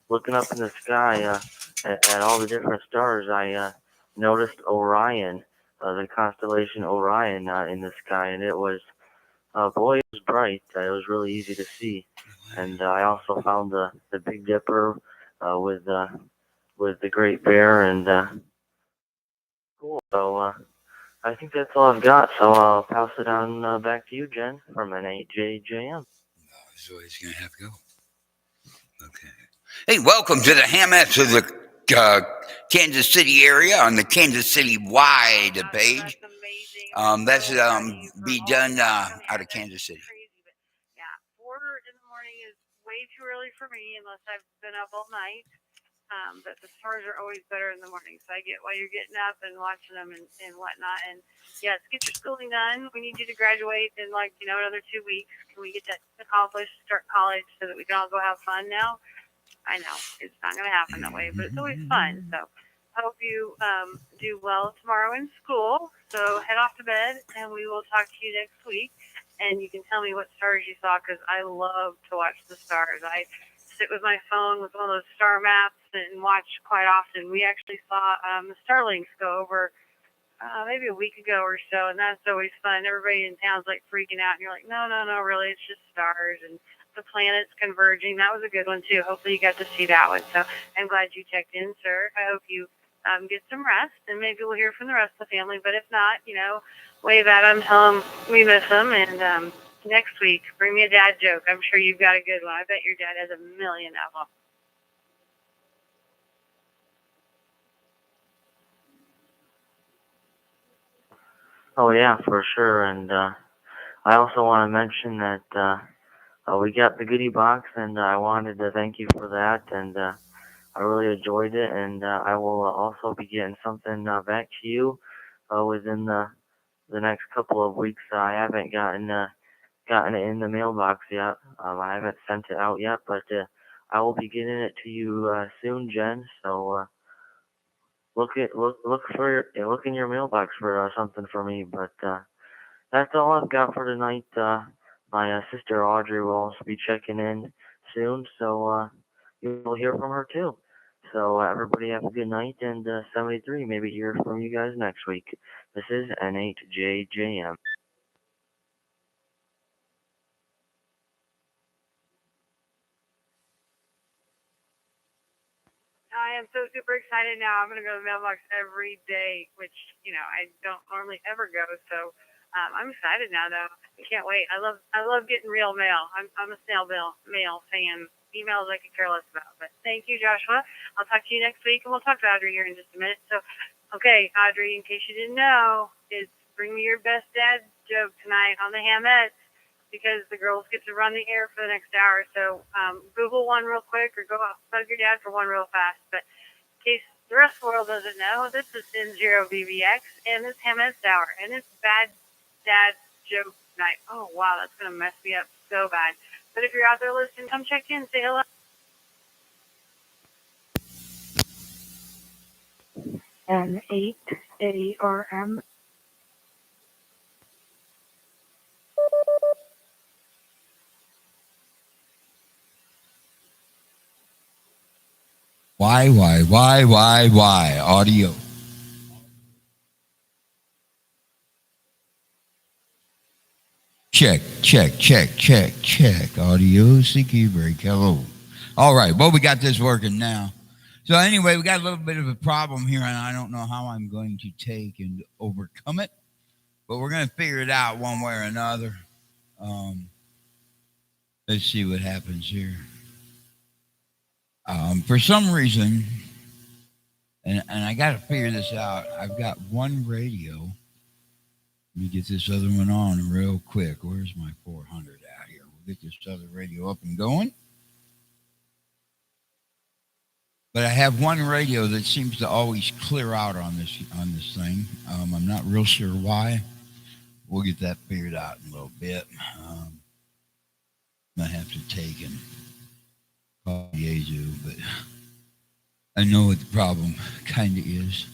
looking up in the sky at all the different stars, I noticed Orion, the constellation Orion, in the sky, and it was boy, it was bright. It was really easy to see, and I also found the Big Dipper with the Great Bear, and cool. So I think that's all I've got. So I'll pass it on back to you, Jen, from N8JJM. He's always going to have to go. Okay. Hey, welcome to the Hametts of the Kansas City area on the Kansas City wide page. That's be done out of Kansas City. Yeah, 4 in the morning is way too early for me unless I've been up all night. But the stars are always better in the morning, so I get why you're getting up and watching them and whatnot. And yes, get your schooling done. We need you to graduate in another 2 weeks. Can we get that accomplished? Start college so that we can all go have fun now. I know it's not going to happen that way, but it's always fun. So I hope you do well tomorrow in school. So head off to bed, and we will talk to you next week. And you can tell me what stars you saw because I love to watch the stars. I sit with my phone with one of those star maps and watch quite often. We actually saw the Starlinks go over maybe a week ago or so, and that's always fun. Everybody in town's like freaking out, and you're like, no, really, it's just stars and the planets converging. That was a good one too. Hopefully you got to see that one. So I'm glad you checked in, sir. I hope you get some rest, and maybe we'll hear from the rest of the family. But if not, wave at them, tell them we miss them, and next week bring me a dad joke. I'm sure you've got a good one. I bet your dad has a million of them. Oh yeah, for sure. And I also want to mention that we got the goodie box, and I wanted to thank you for that. And I really enjoyed it, and I will also be getting something back to you within the next couple of weeks. I haven't gotten it in the mailbox yet. I haven't sent it out yet, but I will be getting it to you soon, Jen. So look in your mailbox for something for me. But that's all I've got for tonight. My sister Audrey will also be checking in soon, so you'll hear from her too. So everybody have a good night, and 73 maybe hear from you guys next week. This is N8JJM. I am so super excited now. I'm going to go to the mailbox every day, which, I don't normally ever go. So I'm excited now, though. I can't wait. I love getting real mail. I'm a snail mail fan. Emails I could care less about. But thank you, Joshua. I'll talk to you next week, and we'll talk to Audrey here in just a minute. So, okay, Audrey, in case you didn't know, it's bring me your best dad joke tonight on the Hametts because the girls get to run the air for the next hour. So Google one real quick or go out bug your dad for one real fast. But in case the rest of the world doesn't know, this is N0BBX and it's Hametts Hour and it's bad dad joke night. Oh, wow, that's going to mess me up so bad. But if you're out there listening, come check in, say hello. N8ARM. Why? Audio. Check. Audio, CQ break. Hello. All right. Well, we got this working now. So anyway, we got a little bit of a problem here, and I don't know how I'm going to take and overcome it, but we're going to figure it out one way or another. Um, let's see what happens here. For some reason, and I got to figure this out. I've got one radio. Let me get this other one on real quick. Where's my 400 out here? We'll get this other radio up and going. But I have one radio that seems to always clear out on this thing. I'm not real sure why. We'll get that figured out in a little bit. I have to take and call Yezu, but I know what the problem kind of is.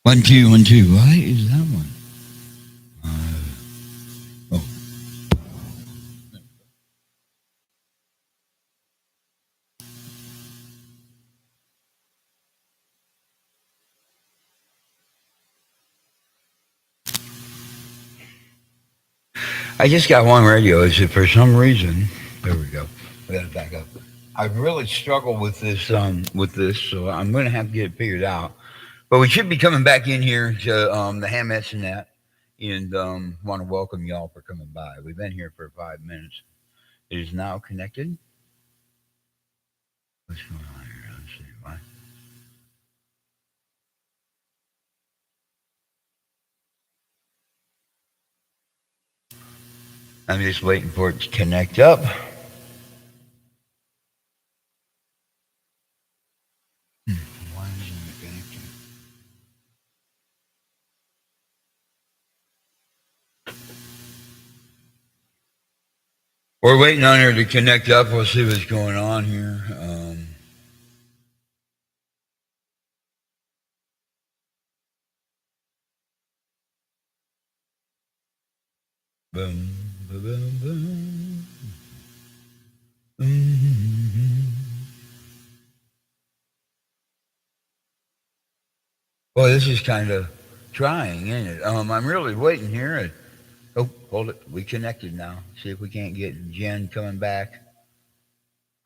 1, 2, 1, 2. Why is that one? Oh. I just got one radio. Is it for some reason? There we go. We got to back up. I really struggle with this, so I'm going to have to get it figured out. But we should be coming back in here to the Hametts Net, and want to welcome y'all for coming by. We've been here for 5 minutes. It is now connected. What's going on here? Let's see. What? I'm just waiting for it to connect up. Why isn't it connecting? We're waiting on her to connect up. We'll see what's going on here. Boom, boom, boom, boom. Mm-hmm. Well, this is kind of trying, isn't it? I'm really waiting here. Oh, hold it. We connected now. See if we can't get Jen coming back.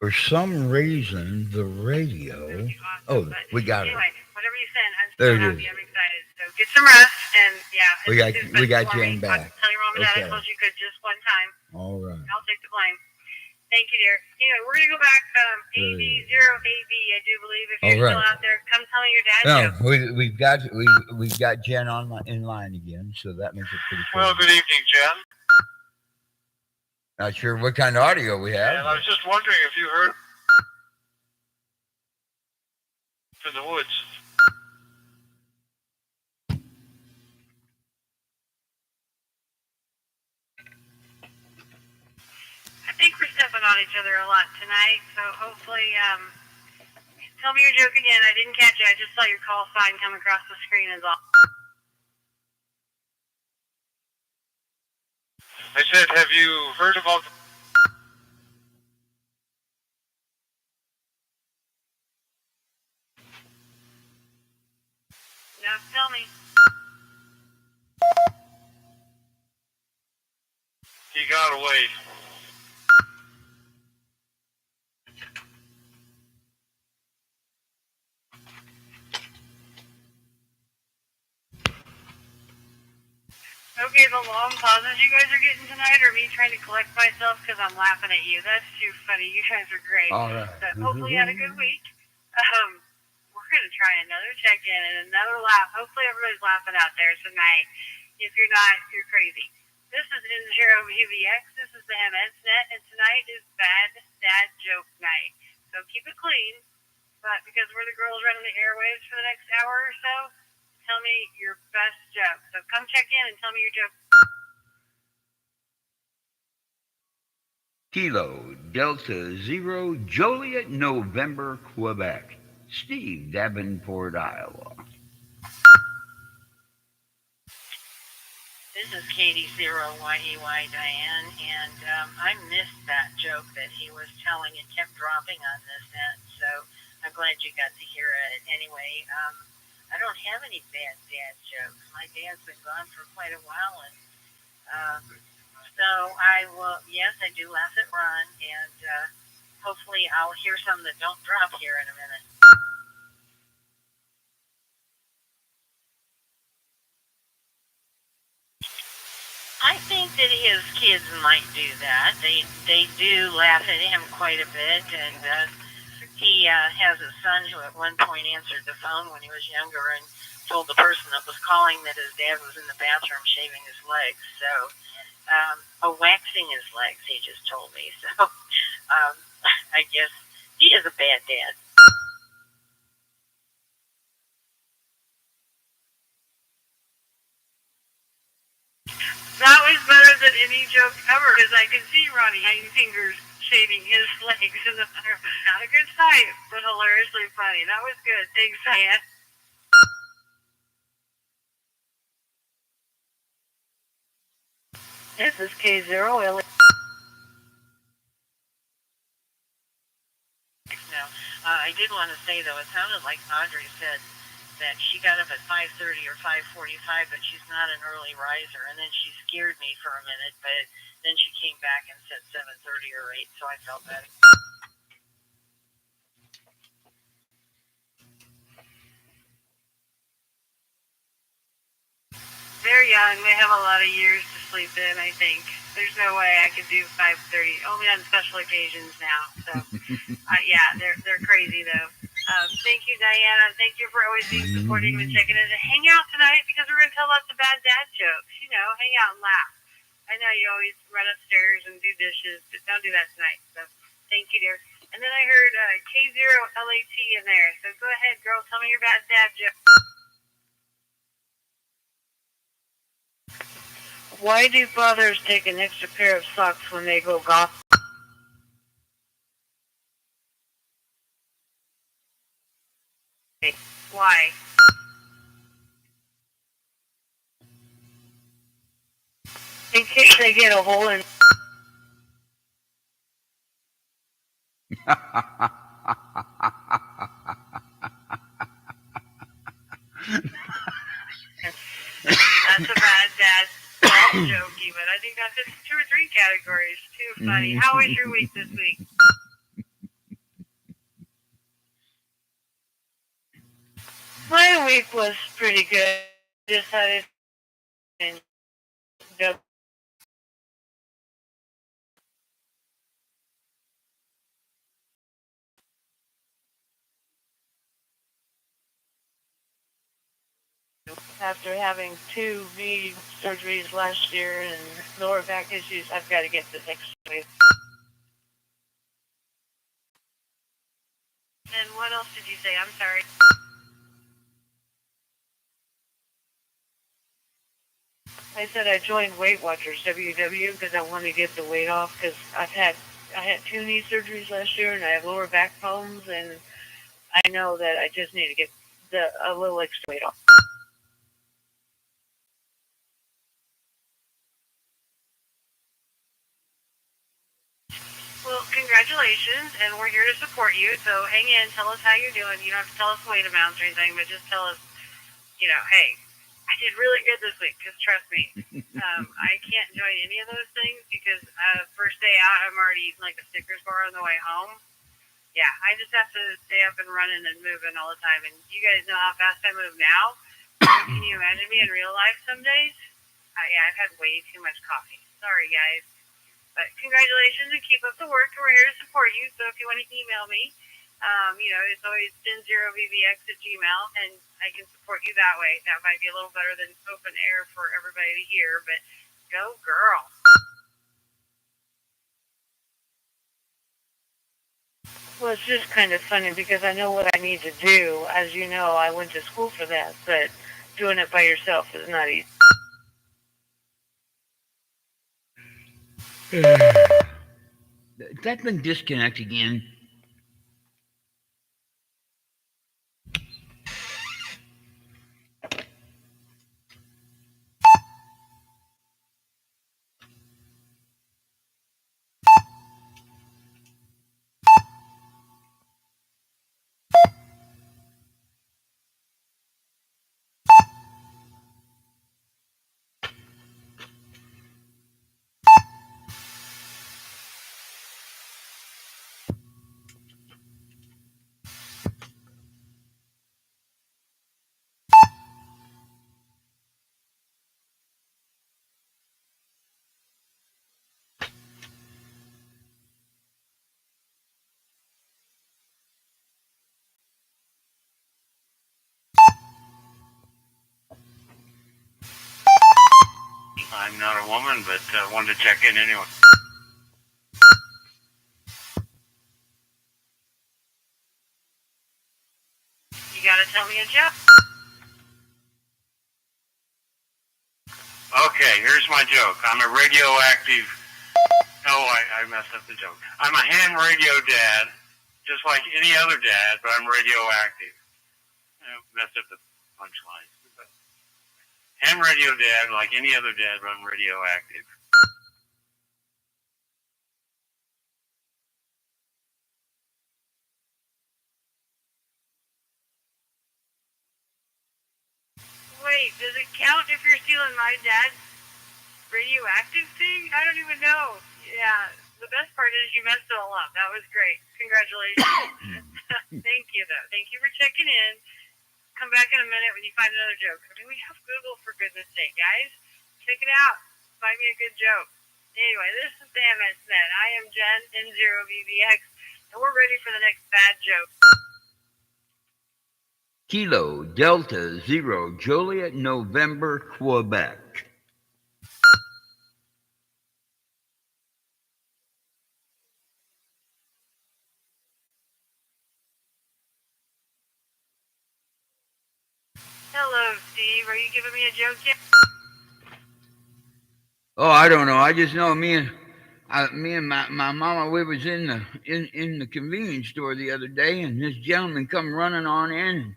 For some reason, the radio. Awesome. Oh, we got it. Anyway, whatever you send, I'm There so it happy. is. I'm excited. So get some rest, and yeah, We got Jen back. Tell your mom and dad I Okay. told you good just one time. All right. I'll take the blame. Thank you, dear. Anyway, we're gonna go back AD0AB, I do believe. If you're still out there, come tell me your dad. No, we've got Jen in line again, so that makes it pretty cool. Well, good evening, Jen. Not sure what kind of audio we have. And I was just wondering if you heard in the woods. I think we're stepping on each other a lot tonight, so hopefully, tell me your joke again. I didn't catch it. I just saw your call sign come across the screen is all. I said, have you heard about... No, tell me. He got away. Okay, the long pauses you guys are getting tonight are me trying to collect myself because I'm laughing at you. That's too funny. You guys are great. All right. So hopefully you had a good week. We're going to try another check-in and another laugh. Hopefully everybody's laughing out there tonight. If you're not, you're crazy. This is N0UBX. This is the Hametts Net, and tonight is Bad Dad Joke Night. So keep it clean, but because we're the girls running the airwaves for the next hour or so, tell me your best joke. So come check in and tell me your joke. Kilo Delta Zero Joliet November Quebec. Steve Davenport, Iowa. This is Katie0YEY Diane, and I missed that joke that he was telling. It kept dropping on this end, so I'm glad you got to hear it. Anyway, I don't have any bad dad jokes. My dad's been gone for quite a while, and so I will. Yes, I do laugh at Ron, and hopefully I'll hear some that don't drop here in a minute. I think that his kids might do that. They do laugh at him quite a bit, and he has a son who at one point answered the phone when he was younger and told the person that was calling that his dad was in the bathroom shaving his legs. So, waxing his legs, he just told me. So, I guess he is a bad dad. That was better than any joke ever, because I could see Ronnie Fingers shaving his legs in the bathroom. Not a good sight, but hilariously funny. That was good. Thanks, Diane. This is K0LA. No, I did want to say though, it sounded like Audrey said that she got up at 5:30 or 5:45, but she's not an early riser. And then she scared me for a minute, but then she came back and said 7:30 or 8, so I felt better. They're young. They have a lot of years to sleep in, I think. There's no way I could do 5:30, only on special occasions now. So, yeah, they're crazy though. Thank you, Diana. Thank you for always being supportive and checking in. Hang out tonight because we're going to tell lots of bad dad jokes. You know, hang out and laugh. I know you always run upstairs and do dishes, but don't do that tonight. So, thank you, dear. And then I heard K0LAT in there. So go ahead, girl. Tell me your bad dad joke. Why do fathers take an extra pair of socks when they go golf? Why? In case they get a hole in. That's a bad dad jokey, but I think that fits 2 or 3 categories. Too funny. How was your week this week? My week was pretty good. Decided and after having 2 knee surgeries last year and lower back issues, I've got to get this x-ray. And what else did you say? I'm sorry. I said I joined Weight Watchers WW because I want to get the weight off because I had 2 knee surgeries last year and I have lower back problems and I know that I just need to get a little extra weight off. Well, congratulations, and we're here to support you. So hang in, tell us how you're doing. You don't have to tell us weight amounts or anything, but just tell us, hey, I did really good this week. Because trust me, I can't join any of those things because first day out, I'm already eating like a Snickers bar on the way home. Yeah, I just have to stay up and running and moving all the time. And you guys know how fast I move now. Can you imagine me in real life some days? Yeah, I've had way too much coffee. Sorry, guys. But congratulations and keep up the work. We're here to support you. So if you want to email me, it's always sin0vvx@gmail, and I can support you that way. That might be a little better than open air for everybody to hear, but go girl. Well, it's just kind of funny because I know what I need to do. As you know, I went to school for that, but doing it by yourself is not easy. That's been disconnect again. I'm not a woman, but wanted to check in anyway. You gotta tell me a joke. Okay, here's my joke. I'm a radioactive. Oh, I messed up the joke. I'm a ham radio dad, just like any other dad, but I'm radioactive. I messed up the punchline. Ham radio dad, like any other dad, but I'm radioactive. Wait, does it count if you're stealing my dad's radioactive thing? I don't even know. Yeah, the best part is you messed it all up. That was great. Congratulations. Thank you, though. Thank you for checking in. Come back in a minute when you find another joke. I mean, we have Google, for goodness sake, guys. Check it out. Find me a good joke. Anyway, this is the Hametts Nedty. I am Jen, N0VBX, and we're ready for the next bad joke. Kilo Delta Zero Joliet November Quebec. Hello, Steve. Are you giving me a joke yet? Oh, I don't know. I just know me and my mama, we was in the convenience store the other day, and this gentleman come running on in. And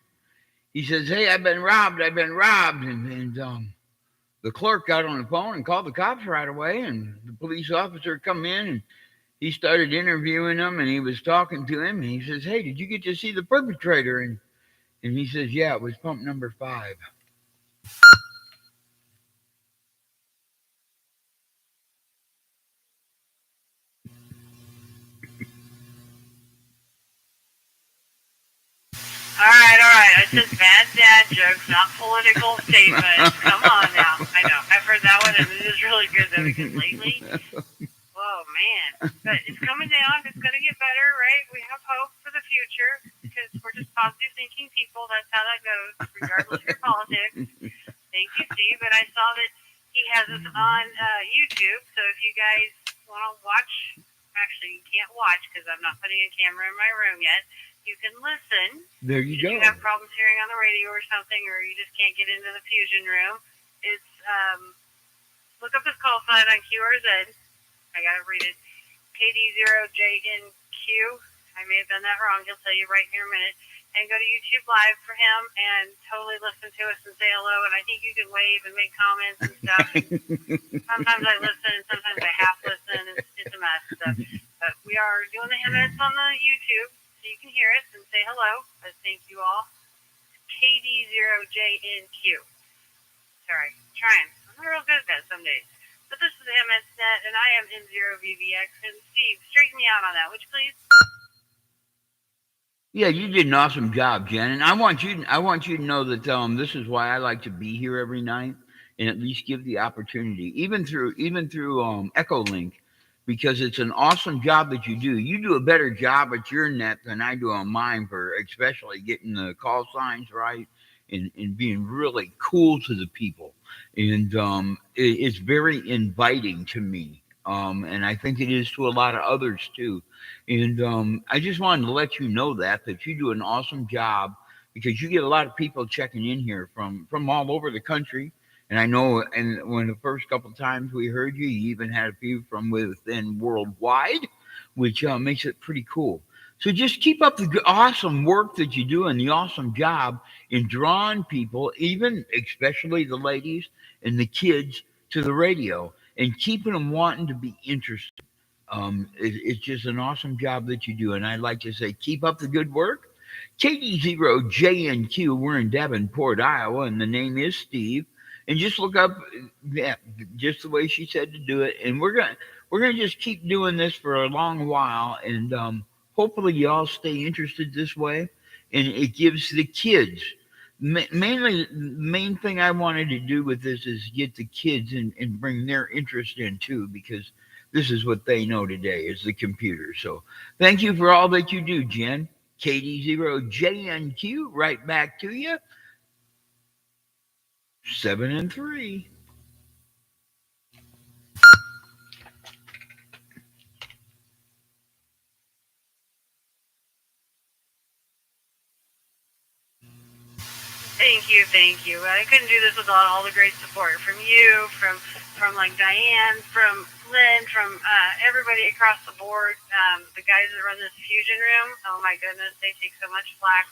he says, "Hey, I've been robbed. I've been robbed." And the clerk got on the phone and called the cops right away. And the police officer come in and he started interviewing him, and he was talking to him. And he says, "Hey, did you get to see the perpetrator?" And he says, "Yeah, it was pump number 5." All right. It's just bad dad jokes, not political statements. Come on now. I know. I've heard that one, and it is really good, though, because lately, oh, man. But it's coming down. It's going to get better, right? We have hope for the future, because we're just positive thinking people. That's how that goes, regardless of your politics. Thank you, Steve. But I saw that he has us on YouTube, so if you guys want to watch, actually, you can't watch, because I'm not putting a camera in my room yet. You can listen. There you go. If you have problems hearing on the radio or something, or you just can't get into the fusion room, it's look up this call sign on QRZ. I gotta read it. KD0JNQ. I may have done that wrong. He'll tell you right here in a minute. And go to YouTube Live for him and totally listen to us and say hello. And I think you can wave and make comments and stuff. Sometimes I listen, and sometimes I half listen. It's a mess. But we are doing the Hametts on the YouTube. So you can hear us and say hello. Thank you all. KD0JNQ. Sorry, trying. I'm not real good at that some days. But this is the Hametts Nedty, and I am N0VBX. And Steve, straighten me out on that, would you please? Yeah, you did an awesome job, Jen. And I want you to know that this is why I like to be here every night and at least give the opportunity, even through EchoLink, because it's an awesome job that you do. You do a better job at your net than I do on mine, for especially getting the call signs right and being really cool to the people. And it's very inviting to me. And I think it is to a lot of others too. And I just wanted to let you know that you do an awesome job, because you get a lot of people checking in here from all over the country. And I know, and when the first couple of times we heard you, you even had a few from within worldwide, which makes it pretty cool. So just keep up the awesome work that you do and the awesome job in drawing people, even especially the ladies and the kids, to the radio and keeping them wanting to be interested. It's just an awesome job that you do. And I'd like to say, keep up the good work. KD0JNQ, we're in Davenport, Iowa, and the name is Steve. And just look up, yeah, just the way she said to do it. And we're gonna just keep doing this for a long while, and hopefully you all stay interested this way. And it gives the kids, mainly, the main thing I wanted to do with this is get the kids and bring their interest in too, because this is what they know today is the computer. So thank you for all that you do, Jen. KD0JNQ, right back to you. 7 and 3. Thank you. I couldn't do this without all the great support from you, from like Diane, from Lynn, from everybody across the board. The guys that run this fusion room, oh my goodness, they take so much flack.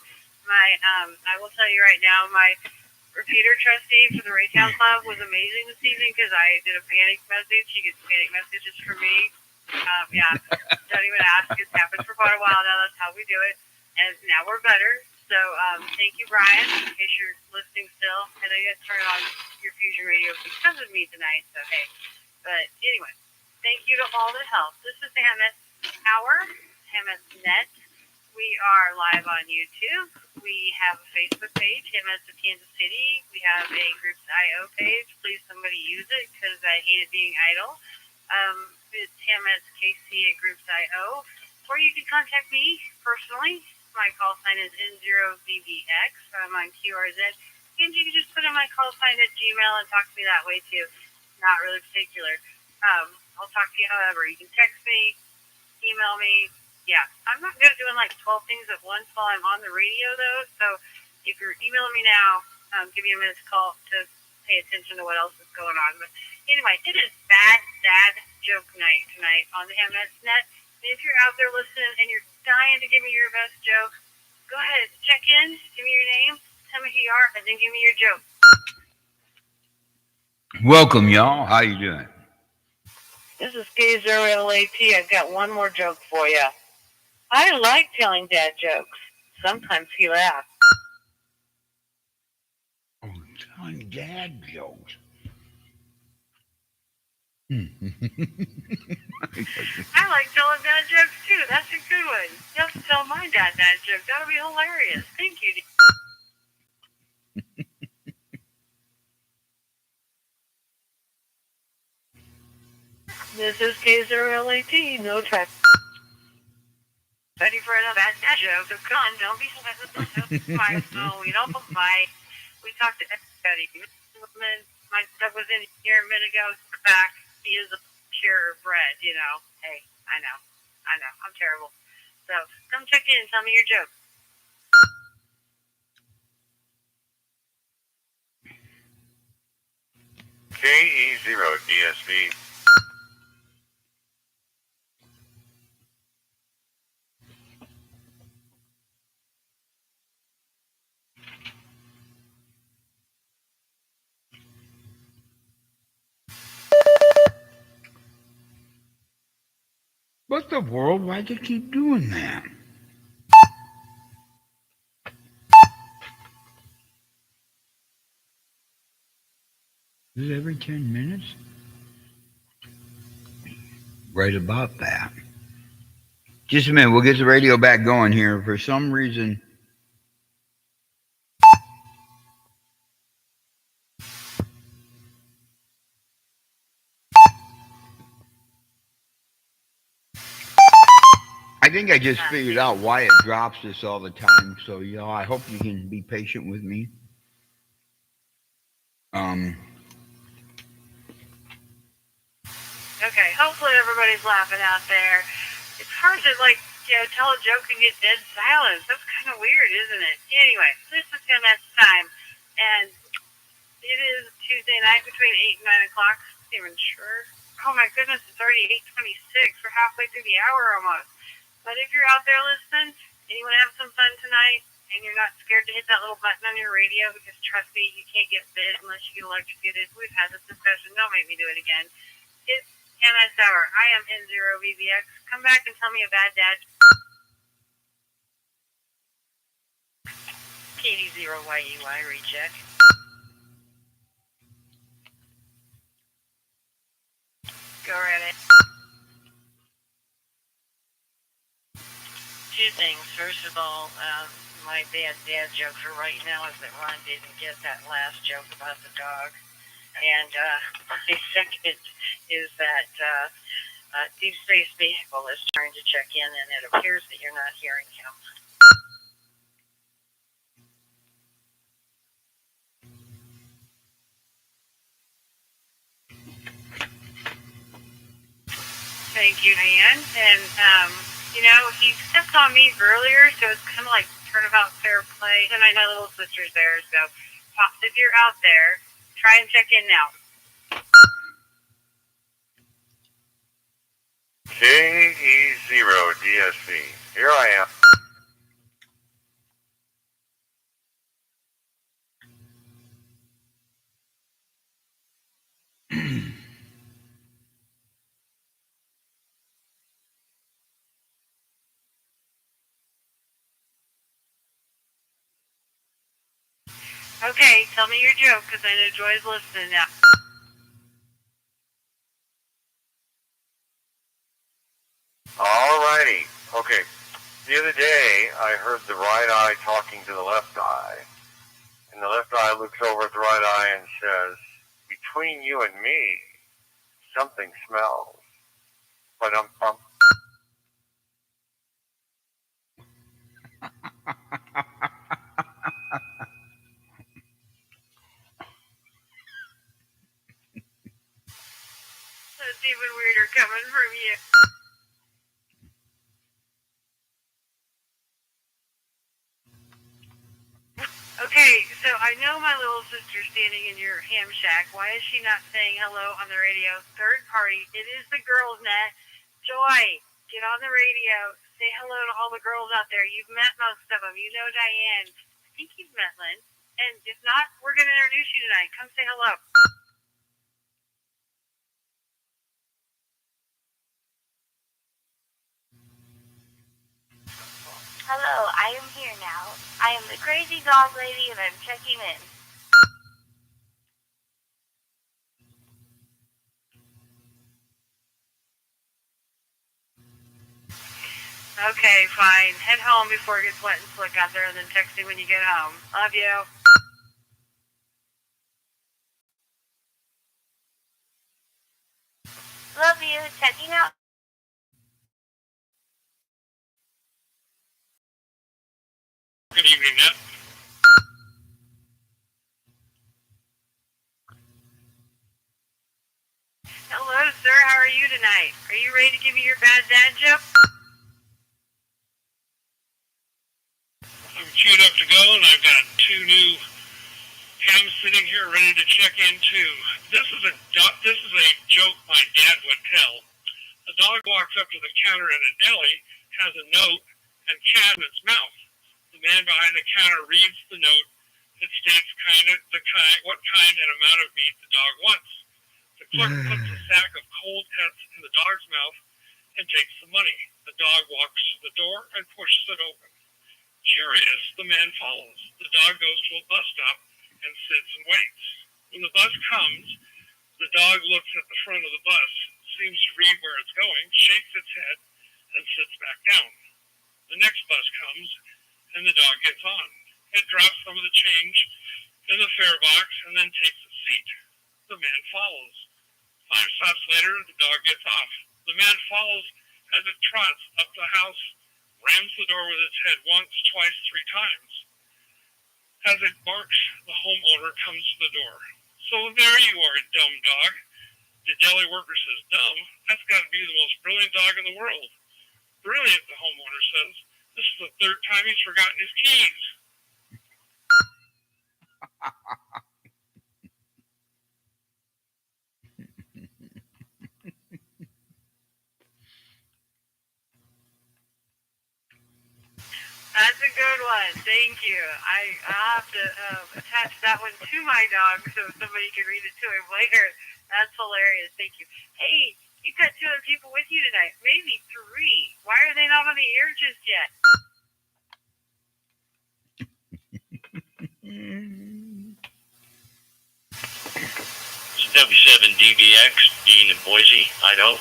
I will tell you right now, my repeater trustee for the Raytown Club was amazing this evening, because I did a panic message. She gets panic messages from me. Yeah, don't even ask. It's happened for quite a while now. That's how we do it. And now we're better. So thank you, Brian, in case you're listening still. I know you had to turn on your Fusion Radio because of me tonight, so hey. But anyway, thank you to all that helped. This is the Hametts Hour, Hametts Net. We are live on YouTube. We have a Facebook page, Hametts of Kansas City. We have a Groups.io page. Please somebody use it because I hate it being idle. It's Hametts KC at Groups.io. Or you can contact me personally. My call sign is N0VBX. I'm on QRZ. And you can just put in my call sign at Gmail and talk to me that way too. Not really particular. I'll talk to you however. You can text me, email me. Yeah, I'm not good at doing like 12 things at once while I'm on the radio though. So if you're emailing me now, give me a minute's call to pay attention to what else is going on. But anyway, it is Bad Dad Joke Night tonight on the Hametts Net. And if you're out there listening and you're dying to give me your best joke, go ahead, check in, give me your name, tell me who you are, and then give me your joke. Welcome, y'all. How you doing? This is K0LAT. I've got one more joke for you. I like telling dad jokes. Sometimes he laughs. Oh, telling dad jokes. I like telling dad jokes too. That's a good one. You have to tell my dad joke. That'll be hilarious. Thank you. This is K0LAT. No track. Ready for another bad dad joke? So come on, don't be my phone. We don't bite. We talked to everybody. My stuff was in here a minute ago. Back. He is a pure bread, you know. Hey, I know. I'm terrible. So come check in and tell me your joke. KE0DSV. What the world? Why'd they keep doing that? Is it every 10 minutes? Right about that. Just a minute. We'll get the radio back going here. For some reason, I think I just figured out why it drops this all the time. So, y'all, I hope you can be patient with me. Okay, hopefully everybody's laughing out there. It's hard to tell a joke and get dead silence. That's kind of weird, isn't it? Anyway, this is Hametts time, and it is Tuesday night between 8 and 9 o'clock. Not even sure. Oh my goodness, it's already 8:26. We're halfway through the hour almost. But if you're out there listening and you want to have some fun tonight, and you're not scared to hit that little button on your radio, because trust me, you can't get bit unless you get electrocuted. We've had this discussion. Don't make me do it again. It's Hametts Hour. I am N0VBX. Come back and tell me a bad dad. KD0YEY recheck. Go right ahead. Two things. First of all, my bad dad joke for right now is that Ron didn't get that last joke about the dog. And my second is that Deep Space Vehicle is trying to check in, and it appears that you're not hearing him. Thank you, Ann. And, he stepped on me earlier, so it's kind of like turnabout fair play. And I know little sister's there, so Pops, if you're out there, try and check in now. KE0DSV. Here I am. Okay, tell me your joke, because I know Joy's listening now. Alrighty. Okay. The other day, I heard the right eye talking to the left eye. And the left eye looks over at the right eye and says, between you and me, something smells. But That's even weirder coming from you. Okay, so I know my little sister's standing in your ham shack. Why is she not saying hello on the radio? Third party, it is the girls' net. Joy, get on the radio. Say hello to all the girls out there. You've met most of them. You know Diane. I think you've met Lynn. And if not, we're going to introduce you tonight. Come say hello. Hello, I am here now. I am the crazy dog lady and I'm checking in. Okay, fine. Head home before it gets wet and slick out there and then text me when you get home. Love you. Love you. Checking out. good evening, Net. Hello, sir. How are you tonight? Are you ready to give me your bad dad joke? I'm queued up to go, and I've got two new hams sitting here ready to check in too. This is a joke my dad would tell. A dog walks up to the counter at a deli, has a note and cat in its mouth. The man behind the counter reads the note. It states what kind and amount of meat the dog wants. The clerk puts a sack of cold cuts in the dog's mouth and takes the money. The dog walks to the door and pushes it open. Curious, the man follows. The dog goes to a bus stop and sits and waits. When the bus comes, the dog looks at the front of the bus, seems to read where it's going, shakes its head, and sits back down. The next bus comes, and the dog gets on. It drops some of the change in the fare box and then takes a seat. The man follows. 5 stops later, the dog gets off. The man follows as it trots up the house, rams the door with its head once, twice, 3 times. As it barks, the homeowner comes to the door. So there you are, dumb dog. The deli worker says, dumb? That's got to be the most brilliant dog in the world. Brilliant, the homeowner says. This is the 3rd time he's forgotten his keys. That's a good one. Thank you. I'll have to attach that one to my dog so somebody can read it to him later. That's hilarious. Thank you. Hey, you've got 2 other people with you tonight. Maybe 3. Why are they not on the air just yet? This is W7DBX, Dean in Boise, Idaho.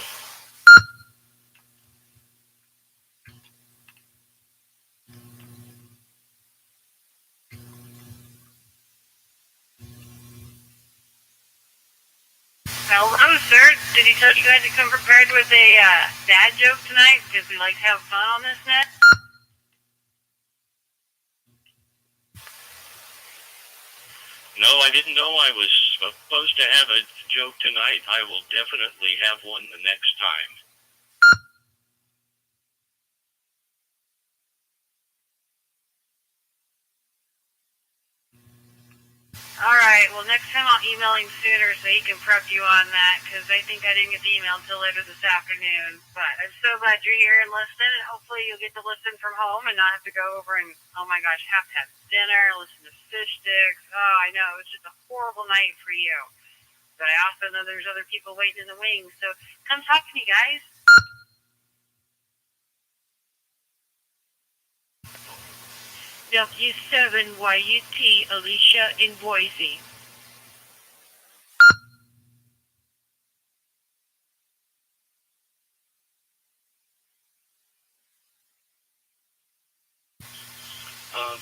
Hello, sir. Did he tell you guys to come prepared with a dad joke tonight? Because we like to have fun on this net. No, I didn't know I was supposed to have a joke tonight. I will definitely have one the next time. All right. Well, next time I'll email him sooner so he can prep you on that, because I think I didn't get the email until later this afternoon. But I'm so glad you're here and listening, and hopefully you'll get to listen from home and not have to go over and, oh my gosh, have to have dinner, listen to fish sticks. Oh, I know. It was just a horrible night for you. But I also know there's other people waiting in the wings. So come talk to me, guys. W7YUT Alicia in Boise.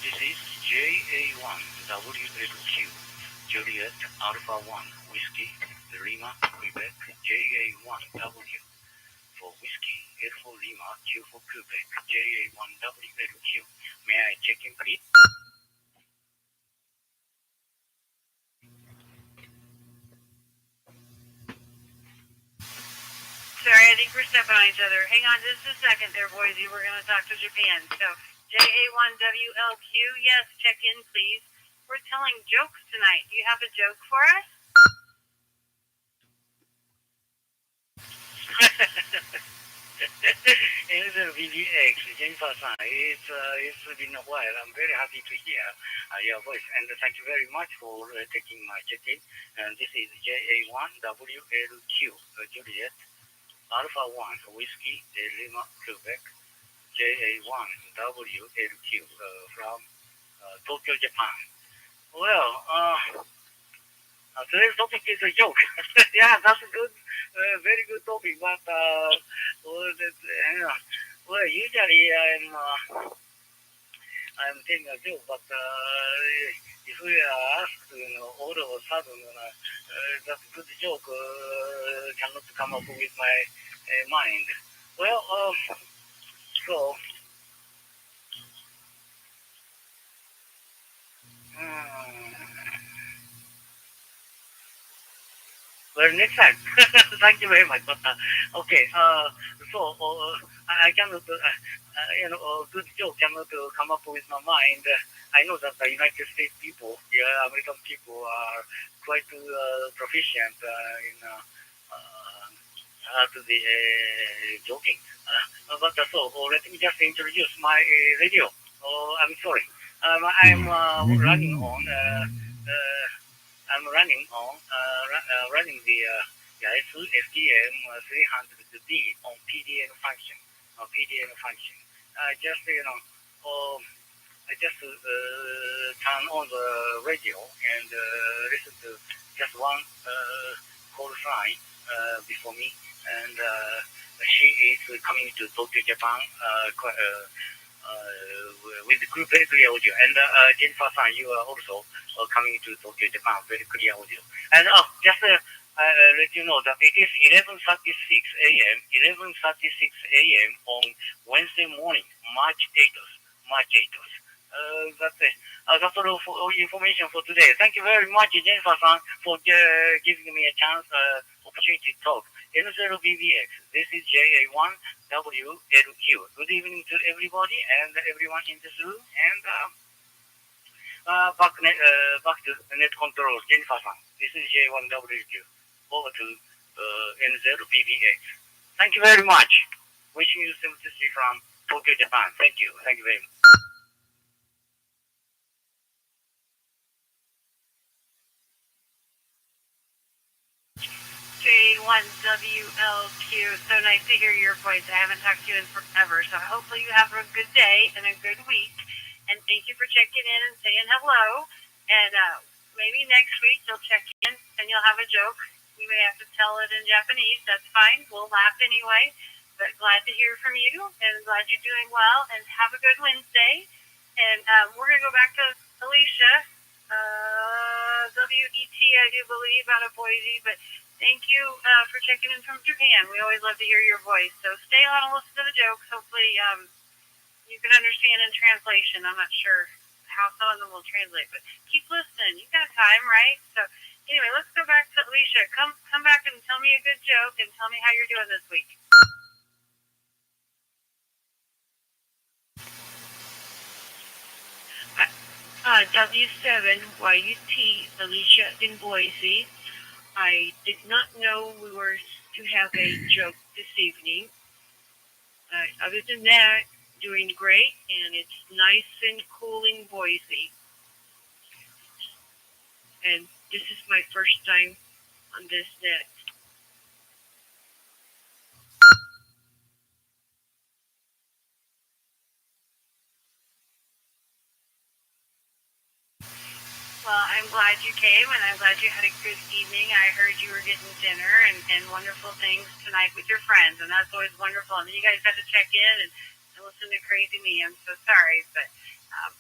This is JA1WLQ, Juliet Alpha 1, Whiskey, Lima, Quebec, JA1W. For Whiskey, L for Lima, Q for Quebec, JA1WLQ. May I check in, please? Sorry, I think we're stepping on each other. Hang on just a second there, Boise. We're going to talk to Japan. So, JA1WLQ, yes, check in, please. We're telling jokes tonight. Do you have a joke for us? VVX, Jennifer-san, it's been a while. I'm very happy to hear your voice, and thank you very much for taking my check-in. And this is JA1WLQ, Juliet Alpha 1, Whiskey, Lima, Quebec, JA1WLQ, from Tokyo, Japan. Well, today's topic is a joke. Yeah, that's a good, very good topic. But well, usually I'm telling a joke, but if we are asked, all of a sudden, that good joke cannot come up with my mind. Well, so. Well, next time. Thank you very much. But okay, so I cannot, good joke cannot come up with my mind. I know that the United States people, yeah, American people are quite proficient in to the joking. But so let me just introduce my radio. I'm sorry. I'm running on. I'm running on running the SDM 300D on PDN function. PDN function. Just I just turn on the radio and listen to just one call sign before me, and she is coming to Tokyo, Japan. With very clear audio. And Jennifer-san, you are also coming to Tokyo, Japan, very clear audio. And just let you know that it is 11:36 a.m. 11:36 a.m. on Wednesday morning, March 8th. March 8th. That's it. That's all information for today. Thank you very much, Jennifer-san, for giving me a chance, opportunity to talk. N0BBX. This is JA1WLQ. Good evening to everybody and everyone in this room. And back to net control, Jennifer-san. This is JA1WLQ. Over to N0BBX. Thank you very much. Wishing you sympathy from Tokyo, Japan. Thank you. Thank you very much. J1WLQ. So nice to hear your voice. I haven't talked to you in forever. So hopefully you have a good day and a good week. And thank you for checking in and saying hello. And maybe next week you'll check in and you'll have a joke. You may have to tell it in Japanese. That's fine. We'll laugh anyway. But glad to hear from you and glad you're doing well. And have a good Wednesday. And we're going to go back to Alicia. WET, I do believe, out of Boise. But thank you for checking in from Japan. We always love to hear your voice. So stay on and listen to the jokes. Hopefully you can understand in translation. I'm not sure how some of them will translate, but keep listening. You got time, right? So anyway, let's go back to Alicia. Come back and tell me a good joke and tell me how you're doing this week. W7YUT Alicia in Boise. I did not know we were to have a joke this evening. Other than that, doing great, and it's nice and cool in Boise. And this is my first time on this net. I'm glad you came, and I'm glad you had a good evening. I heard you were getting dinner and wonderful things tonight with your friends, and that's always wonderful. And you guys got to check in and listen to Crazy Me. I'm so sorry, but um,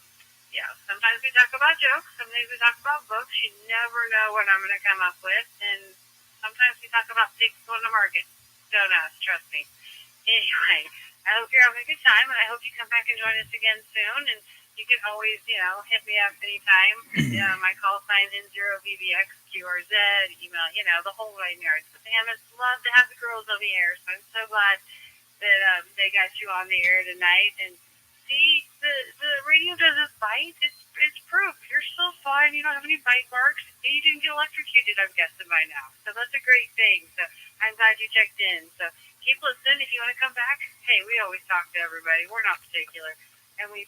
yeah, sometimes we talk about jokes, sometimes we talk about books. You never know what I'm going to come up with, and sometimes we talk about pigs going to market. Don't ask, trust me. Anyway, I hope you're having a good time, and I hope you come back and join us again soon. And you can always, hit me up anytime. My call sign is 0VBX, QRZ, email, the whole nine yards. But the Hametts love to have the girls on the air, so I'm so glad that they got you on the air tonight. And see, the radio doesn't bite. It's proof. You're still fine. You don't have any bite marks. And you didn't get electrocuted, I'm guessing, by now. So that's a great thing. So I'm glad you checked in. So keep listening. If you want to come back, hey, we always talk to everybody. We're not particular. And I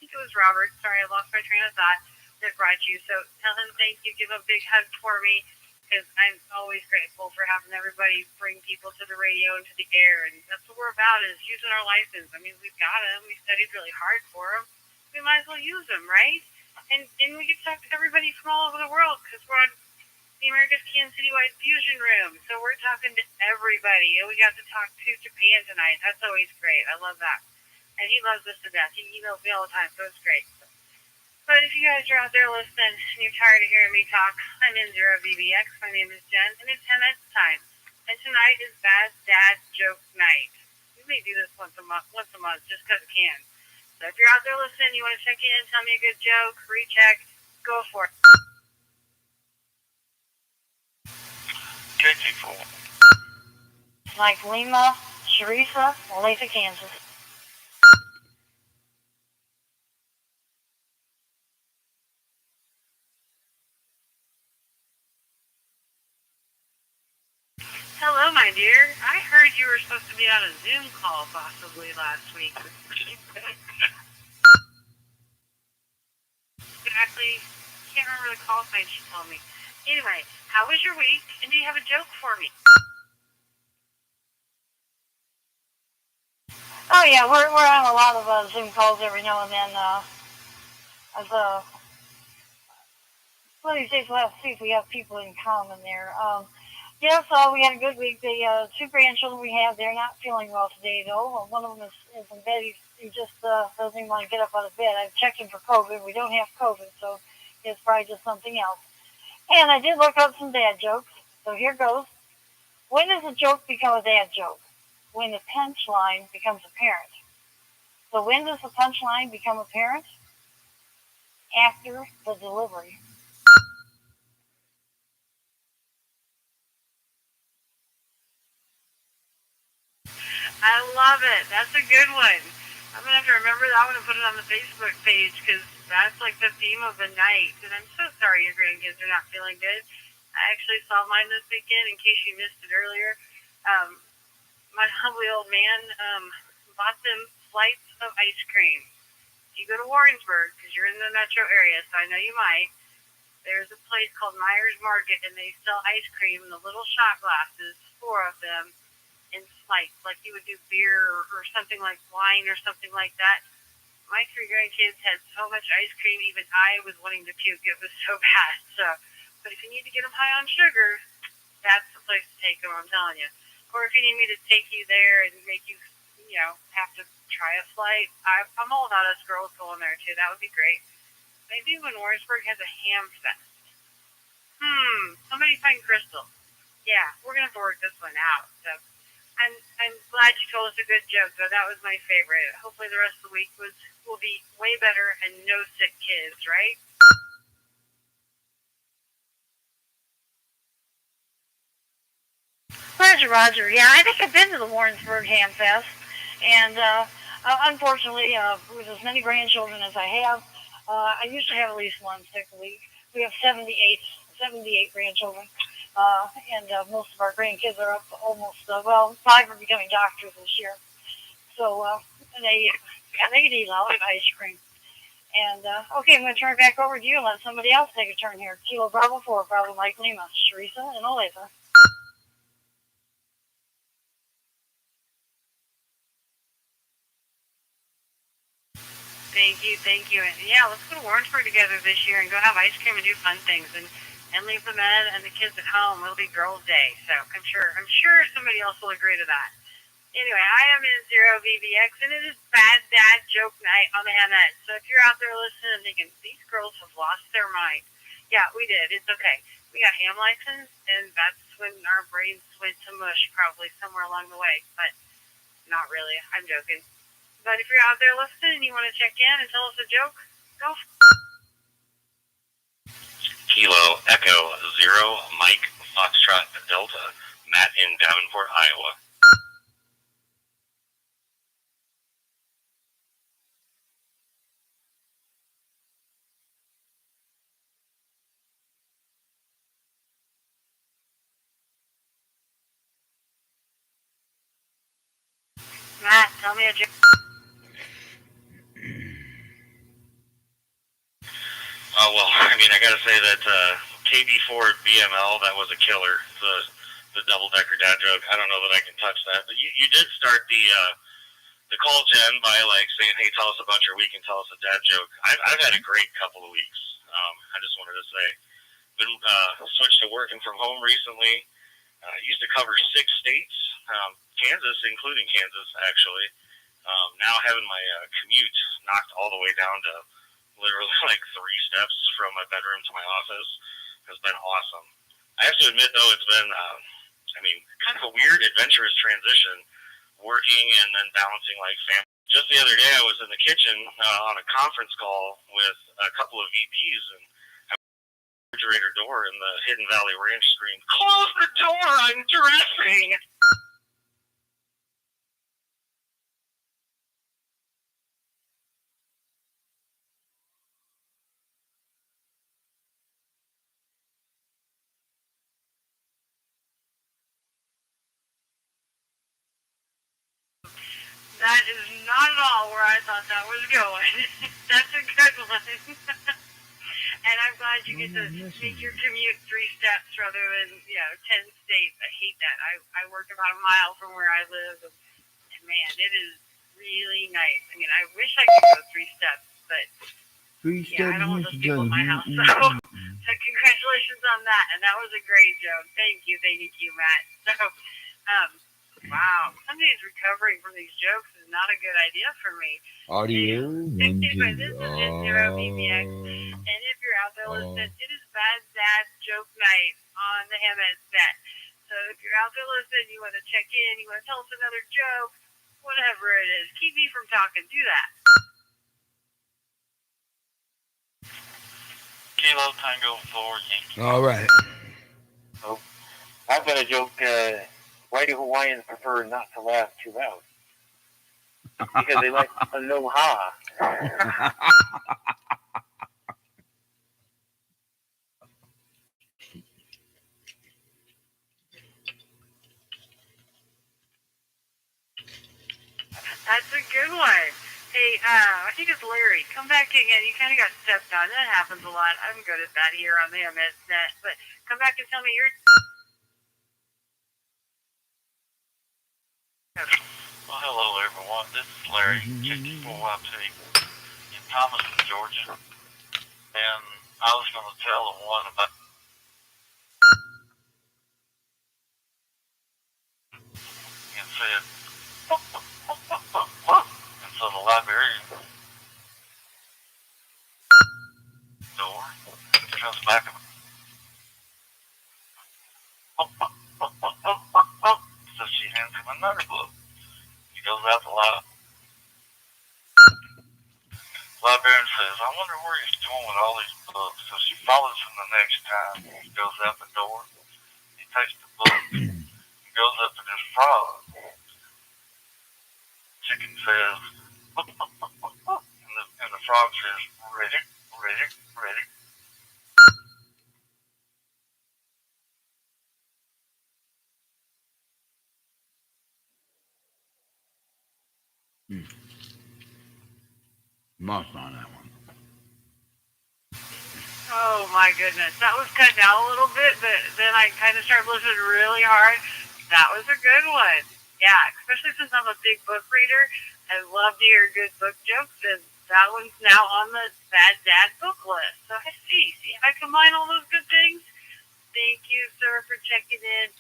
think it was Robert. Sorry, I lost my train of thought. That brought you. So tell him thank you. Give a big hug for me, because I'm always grateful for having everybody bring people to the radio and to the air. And that's what we're about, is using our license. I mean, we've got them. We studied really hard for them. We might as well use them, right? And we get to talk to everybody from all over the world, because we're on the America's Kansas City-wide Fusion Room. So we're talking to everybody. And we got to talk to Japan tonight. That's always great. I love that. And he loves us to death. He emails me all the time, so it's great. But if you guys are out there listening and you're tired of hearing me talk, I'm in 0VBX. My name is Jen, and it's Hametts time. And tonight is Bad Dad Joke Night. We may do this once a month, just because it can. So if you're out there listening, you want to check in, tell me a good joke, recheck, go for it. Like Lima, Teresa, Olathe, Kansas. Hello, my dear. I heard you were supposed to be on a Zoom call possibly last week. Exactly. Can't remember the call sign she told me. Anyway, how was your week? And do you have a joke for me? Oh yeah, we're on a lot of Zoom calls every now and then. As let me see if we have people in common there. Yes, we had a good week. The two grandchildren we have, they're not feeling well today, though. One of them is in bed. He just doesn't even want to get up out of bed. I've checked him for COVID. We don't have COVID, so it's probably just something else. And I did look up some dad jokes, so here goes. When does a joke become a dad joke? When the punchline becomes apparent. So when does the punchline become apparent? After the delivery. I love it. That's a good one. I'm going to have to remember that one and put it on the Facebook page, because that's like the theme of the night. And I'm so sorry your grandkids are not feeling good. I actually saw mine this weekend, in case you missed it earlier. My lovely old man bought them flights of ice cream. If you go to Warrensburg, because you're in the metro area, so I know you might, there's a place called Myers Market, and they sell ice cream in the little shot glasses, 4 of them, in flights, like you would do beer or something like wine or something like that. My 3 grandkids had so much ice cream, even I was wanting to puke. It was so bad. So, but if you need to get them high on sugar, that's the place to take them, I'm telling you. Or if you need me to take you there and make you, have to try a flight, I'm all about us girls going there too. That would be great. Maybe when Warrensburg has a ham fest. Somebody find Crystal. Yeah, we're gonna have to work this one out. So I'm glad you told us a good joke, though. That was my favorite. Hopefully the rest of the week will be way better and no sick kids, right? Roger. Yeah, I think I've been to the Warrensburg Ham Fest, and unfortunately, with as many grandchildren as I have, I usually have at least one sick a week. We have 78 grandchildren, and most of our grandkids are up almost, 5 are becoming doctors this year. So they can eat a lot of ice cream. And okay, I'm going to turn it back over to you and let somebody else take a turn here. Kilo Bravo 4, Bravo Mike Lima, Teresa, and Olathe. Thank you, thank you. And yeah, let's go to Warrensburg together this year and go have ice cream and do fun things and leave the men and the kids at home. It'll be girls' day, so I'm sure somebody else will agree to that. Anyway, I am in Zero VBX, and it is Bad Dad Joke Night on the Hametts. So if you're out there listening and thinking, these girls have lost their mind, yeah, we did. It's okay. We got ham license, and that's when our brains went to mush probably somewhere along the way. But not really. I'm joking. But if you're out there listening and you want to check in and tell us a joke, go. Kilo Echo Zero Mike Foxtrot Delta. Matt in Davenport, Iowa. Matt, tell me a joke. Well, I mean, I got to say that KB Ford BML, that was a killer. The double-decker dad joke. I don't know that I can touch that. But you did start the call, Jen, by like saying, hey, tell us about your week and tell us a dad joke. I've had a great couple of weeks. I just wanted to say. Been switched to working from home recently. Used to cover 6 states, Kansas, including Kansas, actually. Now having my commute knocked all the way down to literally like 3 steps from my bedroom to my office has been awesome. I have to admit, though, it's been, kind of a weird, adventurous transition, working and then balancing like family. Just the other day, I was in the kitchen on a conference call with a couple of VPs, and the refrigerator door in the Hidden Valley Ranch screamed, "Close the door! I'm dressing!" That is not at all where I thought that was going. That's a good one. And I'm glad you get to make your commute 3 steps rather than 10 states. I hate that. I work about a mile from where I live, and man, it is really nice. I mean, I wish I could go 3 steps, but I don't want those people in my house. So congratulations on that, and that was a great joke. Thank you, Matt. So, wow, somebody's recovering from these jokes is not a good idea for me. Audio. Anyway, this is Zero BBX, and if you're out there listening, it is Bad Dad Joke Night on the Hametts Net. So if you're out there listening, you want to check in, you want to tell us another joke, whatever it is, keep me from talking. Do that. Kilo Tango 4 Yankee. All right. So, I've got a joke. Why do Hawaiians prefer not to laugh too loud? Because they like aloha. That's a good one. Hey, I think it's Larry. Come back again. You kind of got stepped on. That happens a lot. I'm good at that here on the Hametts Net. But come back and tell me your. Well, hello, everyone. This is Larry, 54YT, in Thomaston, Georgia. And I was going to tell one about and said, and so the librarian door comes back and so she hands him another book. He goes out the librarian says, I wonder where he's going with all these books. So she follows him the next time. He goes out the door. He takes the book. He goes up to this frog. Chicken says, and the frog says, ready, ready, ready. Lost on that one. Oh my goodness, that was cutting out a little bit, but then I kind of started listening really hard. That was a good one. Yeah, especially since I'm a big book reader. I love to hear good book jokes, and that one's now on the Bad Dad book list. So I see if I combine all those good things. Thank you, sir, for checking in.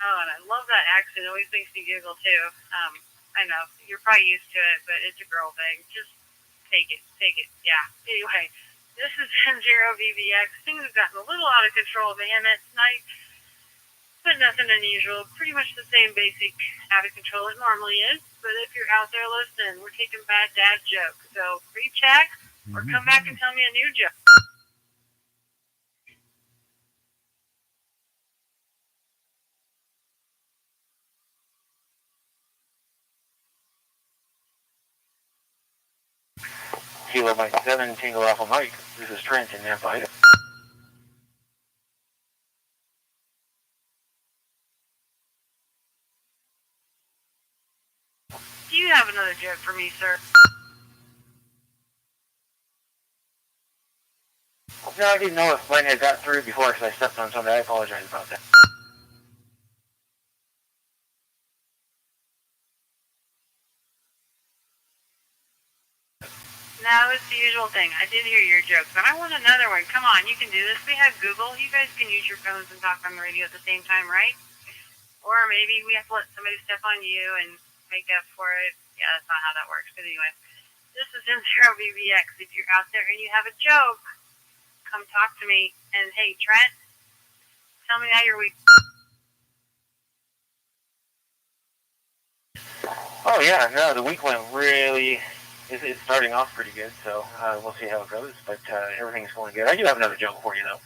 Oh, and I love that accent. It always makes me giggle too. I know you're probably used to it, but it's a girl thing. Just take it. Yeah. Anyway, this is M0VBX. Things have gotten a little out of control at the Hametts Nedty, but nothing unusual. Pretty much the same basic out of control it normally is. But if you're out there listening, we're taking Bad Dad jokes. So recheck or come back and tell me a new joke. Kilo Mike 7, Tango Alpha Mike. This is Trent in Nampa, Idaho. Do you have another joke for me, sir? No, I didn't know if mine had got through before because I stepped on something. I apologize about that. No, it's the usual thing. I did hear your jokes, but I want another one. Come on, you can do this. We have Google. You guys can use your phones and talk on the radio at the same time, right? Or maybe we have to let somebody step on you and make up for it. Yeah, that's not how that works. But anyway, this is M0VBX. If you're out there and you have a joke, come talk to me. And hey, Trent, tell me how your week. Oh, yeah, no, the week went really... It's starting off pretty good, so we'll see how it goes. But everything's going good. I do have another joke for you, though.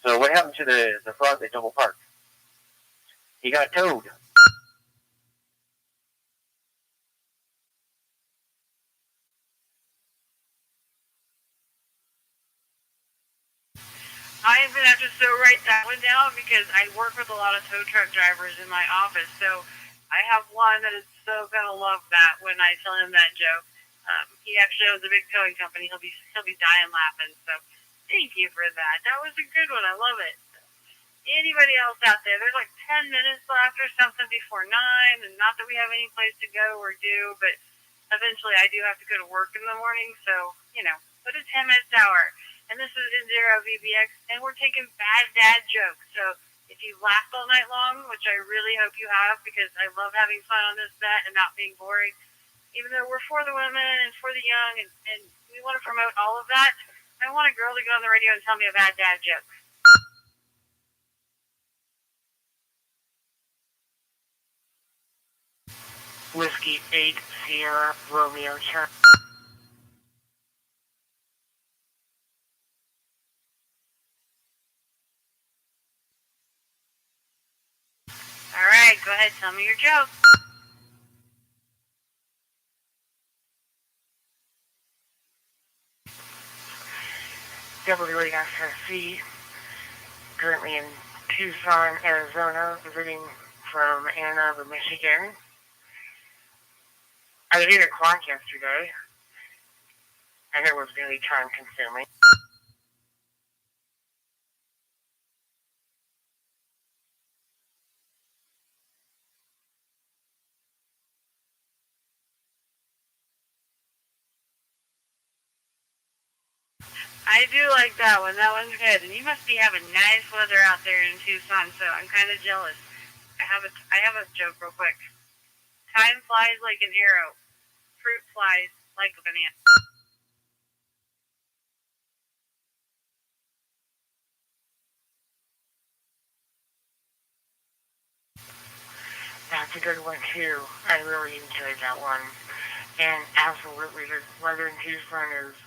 So what happened to the frog at Double Park? He got towed. I am going to have to so write that one down because I work with a lot of tow truck drivers in my office. So I have one that is so going to love that when I tell him that joke. He actually owns a big towing company. He'll be dying laughing. So thank you for that. That was a good one. I love it. Anybody else out there? There's like 10 minutes left or something before 9. And not that we have any place to go or do, but eventually I do have to go to work in the morning. So, but it's Hametts hour. And this is M0VBX, and we're taking Bad Dad jokes. So if you laughed all night long, which I really hope you have, because I love having fun on this set and not being boring, even though we're for the women and for the young, and we want to promote all of that, I want a girl to go on the radio and tell me a Bad Dad joke. Whiskey 8 Sierra Romeo Charlie. All right, go ahead, tell me your joke. WASSC, currently in Tucson, Arizona, visiting from Ann Arbor, Michigan. I did a clock yesterday, and it was very time consuming. I do like that one. That one's good. And you must be having nice weather out there in Tucson, so I'm kind of jealous. I have a joke real quick. Time flies like an arrow. Fruit flies like a banana. That's a good one, too. I really enjoyed that one. And absolutely, the weather in Tucson is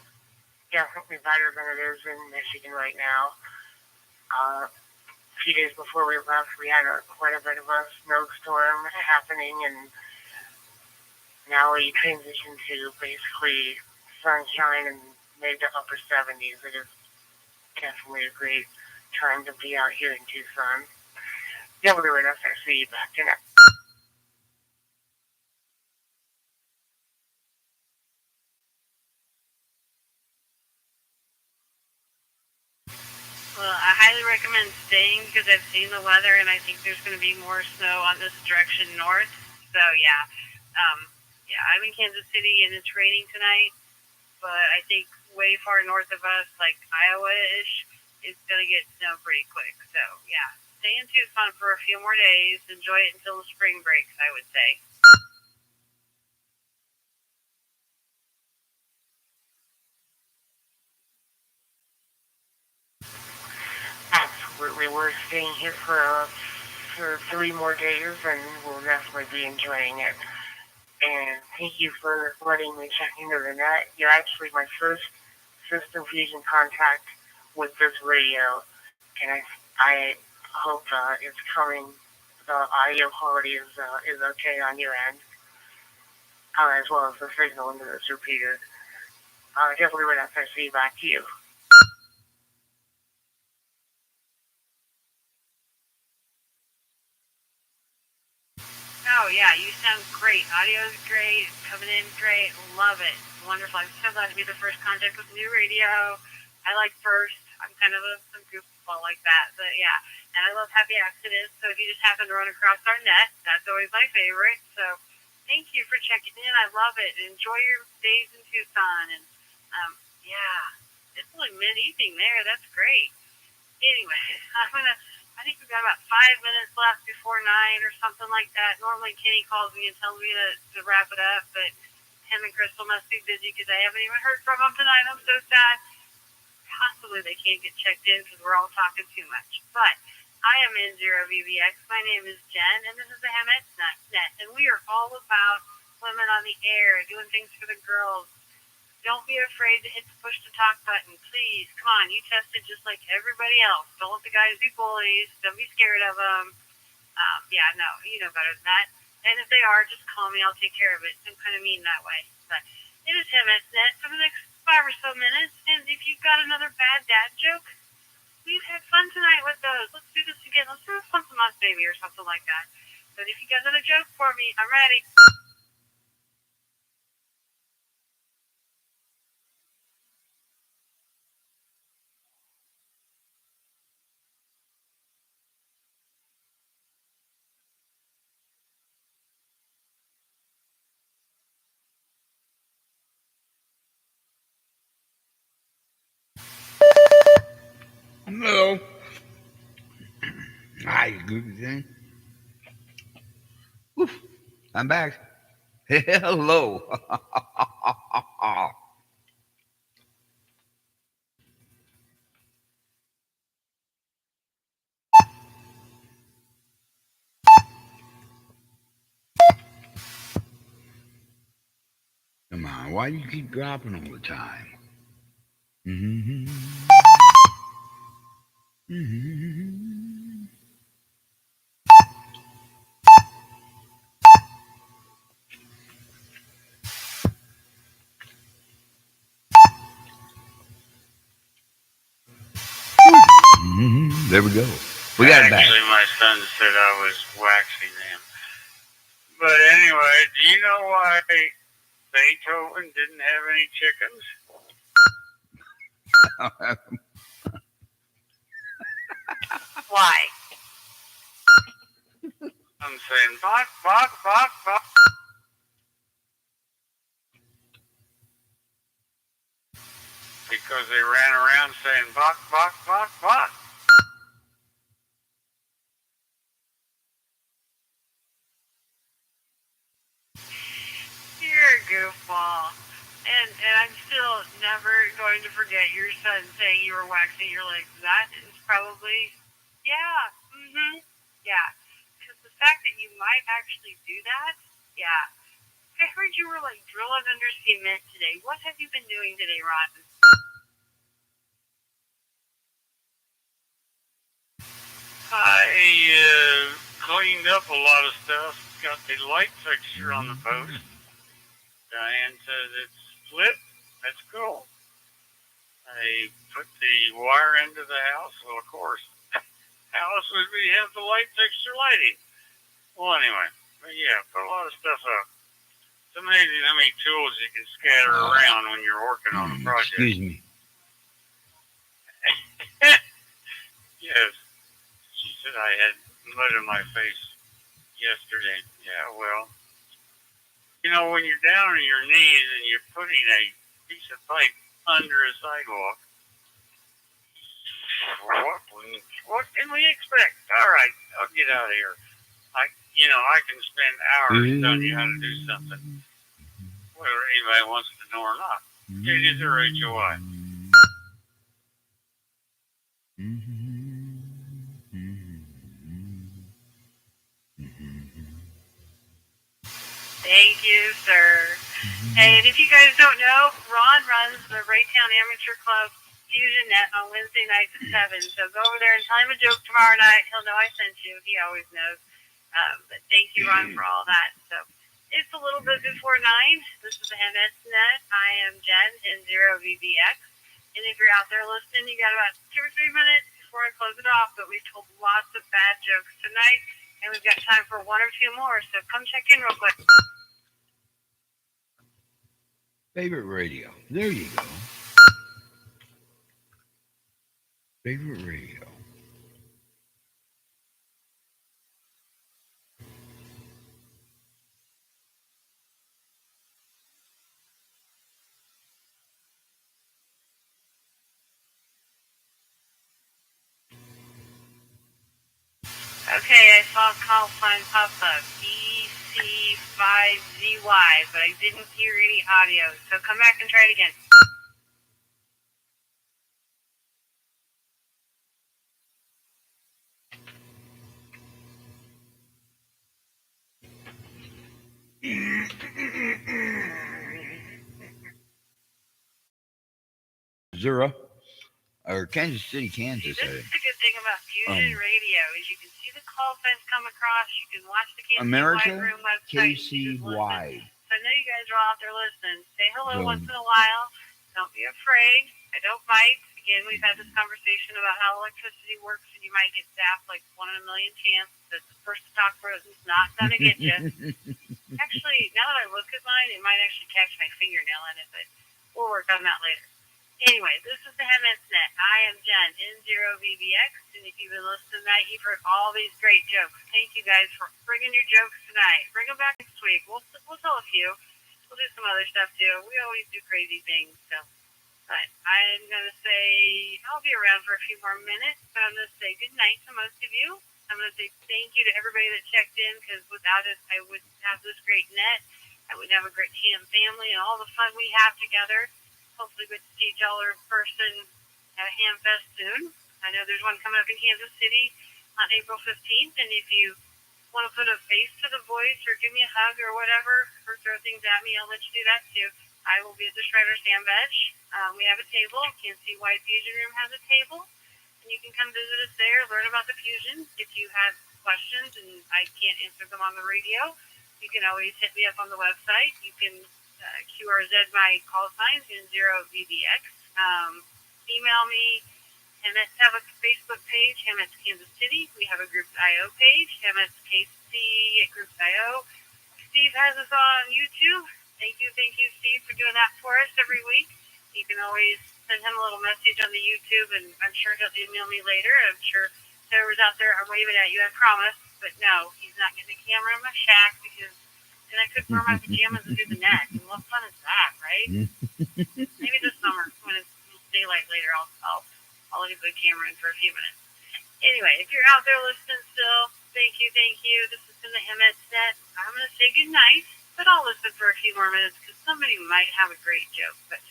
definitely better than it is in Michigan right now. A few days before we left, we had quite a bit of a snowstorm happening, and now we transition to basically sunshine and mid to upper 70s. It is definitely a great time to be out here in Tucson. WNSRC, back to next. Well, I highly recommend staying because I've seen the weather and I think there's going to be more snow on this direction north. So yeah, I'm in Kansas City and it's raining tonight. but I think way far north of us, like Iowa-ish, it's going to get snow pretty quick. So, yeah, stay in Tucson for a few more days. Enjoy it until the spring breaks, I would say. Absolutely. We're staying here for 3 more days, and we'll definitely be enjoying it. And thank you for letting me check into the net. You're actually my first system fusion contact with this radio, and I hope it's coming. The audio quality is okay on your end, as well as the signal into this repeater. Definitely would have to see back to you. Oh, yeah, you sound great. Audio is great. It's coming in great. Love it. Wonderful. I'm so glad to be the first contact with new radio. I like first. I'm kind of a goofball like that. But, yeah. And I love happy accidents. So if you just happen to run across our net, that's always my favorite. So thank you for checking in. I love it. Enjoy your days in Tucson. And, yeah, it's only mid-evening there. That's great. Anyway, I think we've got about 5 minutes left before 9 or something like that. Normally Kenny calls me and tells me to wrap it up, but him and Crystal must be busy because I haven't even heard from them tonight. I'm so sad. Possibly they can't get checked in because we're all talking too much. But I am N0VBX. My name is Jen, and this is the Hametts Net, and we are all about women on the air, doing things for the girls. Don't be afraid to hit the push to talk button. Please, come on. You tested just like everybody else. Don't let the guys be bullies. Don't be scared of them. Yeah, no, you know better than that. And if they are, just call me. I'll take care of it. I'm kind of mean that way. But it is Hametts Net for the next 5 or so minutes. And if you've got another bad dad joke, we've had fun tonight with those. Let's do this again. Let's do something else, baby, or something like that. But if you got another joke for me, I'm ready. Hello. Hi, good thing. Oof, I'm back. Hello. Come on, why do you keep dropping all the time? Mm-hmm. Mm-hmm. Mm-hmm. There we go. We got it back. Actually, my son said I was waxing him. But anyway, do you know why Beethoven didn't have any chickens? Why? I'm saying, bok, bok, bok, bok. Because they ran around saying, bok, bok, bok, bok. You're a goofball. And I'm still never going to forget your son saying you were waxing your legs. That is probably, yeah, yeah. Because the fact that you might actually do that, yeah. I heard you were like drilling under cement today. What have you been doing today, Ron? I cleaned up a lot of stuff. Got the light fixture on the post. Diane says it's split. That's cool. I put the wire into the house. Well, of course, how else would we have the light fixture lighting? Well, anyway, but yeah, put a lot of stuff up. It's amazing how many tools you can scatter around when you're working on a project. Excuse me. Yes, she said I had mud in my face yesterday. Yeah, well, you know, when you're down on your knees and you're putting a piece of pipe under a sidewalk. What can we expect? All right, I'll get out of here. I can spend hours telling you how to do something, whether anybody wants to know or not. It is a HOI. Thank you, sir. Hey, and if you guys don't know, Ron runs the Raytown Amateur Club Fusion Net on Wednesday nights at 7. So go over there and tell him a joke tomorrow night. He'll know I sent you. He always knows. But thank you, Ron, for all that. So it's a little bit before 9. This is the Hametts Net. I am Jen in 0VBX. And if you're out there listening, you got about 2 or 3 minutes before I close it off. But we've told lots of bad jokes tonight, and we've got time for 1 or 2 more. So come check in real quick. Favorite radio. There you go. Favorite radio. Okay, I saw call sign pop up, EC5ZY, but I didn't hear any audio, so come back and try it again. Zero. Or Kansas City, Kansas. This is the good thing about Fusion Radio, is you can see the call signs come across, you can watch the KC America, Wide Room website. KC Wide. So I know you guys are all out there listening. Say hello once in a while. Don't be afraid. I don't bite. Again, we've had this conversation about how electricity works, and you might get zapped like 1 in a million chance that the first to talk person's not going to get you. Actually, now that I look at mine, it might actually catch my fingernail in it, but we'll work on that later. Anyway, this is the Hametts Net. I am Jen, N0VBX, and if you've been listening tonight, you've heard all these great jokes. Thank you guys for bringing your jokes tonight. Bring them back next week. We'll tell a few. We'll do some other stuff too. We always do crazy things, so. But I'm going to say, I'll be around for a few more minutes, but I'm going to say good night to most of you. I'm going to say thank you to everybody that checked in, because without it, I wouldn't have this great net. I wouldn't have a great ham family and all the fun we have together. Hopefully we get to see each other in person at a ham fest soon. I know there's one coming up in Kansas City on April 15th, and if you want to put a face to the voice or give me a hug or whatever, or throw things at me, I'll let you do that too. I will be at the Shredder's Ham Veg. We have a table. Kansas City Wide Fusion Room has a table, and you can come visit us there, learn about the fusion. If you have questions and I can't answer them on the radio, you can always hit me up on the website. You can QRZ my call signs in 0VBX. Email me. Hametts have a Facebook page, Hametts Kansas City. We have a Groups.io page, Hametts KC at Groups.io. Steve has us on YouTube. Thank you, Steve, for doing that for us every week. You can always send him a little message on the YouTube, and I'm sure he'll email me later. I'm sure whoever's out there, I'm waving at you, I promise. But no, he's not getting a camera in my shack, because then I could wear my pajamas and do the net. And what fun is that, right? Maybe this summer, when it's daylight later, I'll leave the camera in for a few minutes. Anyway, if you're out there listening still, thank you. This has been the Hametts Net. I'm going to say good night, but I'll listen for a few more minutes, because somebody might have a great joke. But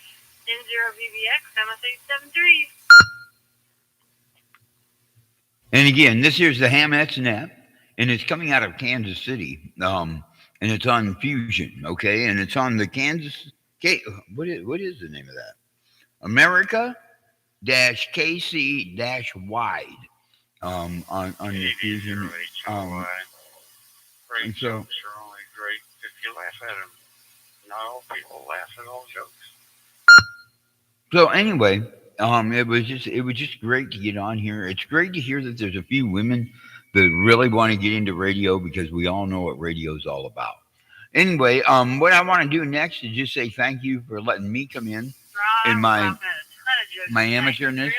N0VBX, I'm going to say 7-3. And again, this here's the Hametts Net, and it's coming out of Kansas City. And it's on Fusion, okay? And it's on the Kansas... What is the name of that? America-KC-Wide on the Fusion. Great jokes are only great if you laugh at them. Not all people laugh at all jokes. So anyway, it was just great to get on here. It's great to hear that there's a few women that really want to get into radio, because we all know what radio is all about. Anyway, what I want to do next is just say thank you for letting me come in my amateurness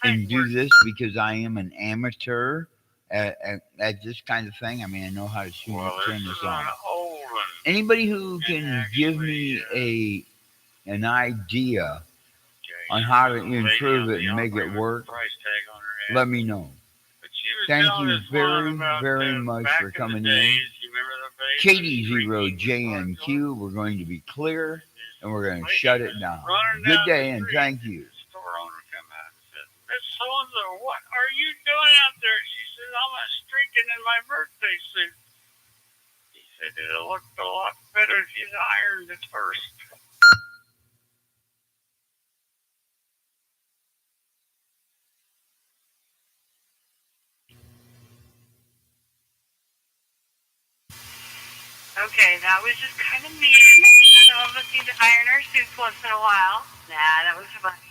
and do this, because I am an amateur at this kind of thing. I mean, I know how to turn this on. Anybody who can give me an idea Okay, on she how to was a lady improve on it the and make opera it with a work, price tag on her head. let me know. But she was Thank telling you us one very, about very much back for in the coming in. days. You remember the days? Katie of Zero streaking J with and cars Q, we're going to be clear and we're going to lady shut was it down. running Good down day the and street, thank you. the store owner come out and said, Miss So-and-so, what are you doing out there? She said, I'm streaking in my birthday suit. He said, it looked a lot better if you'd ironed it first. Okay, that was just kind of mean. Some of us need to iron our suits once in a while. Nah, that was funny.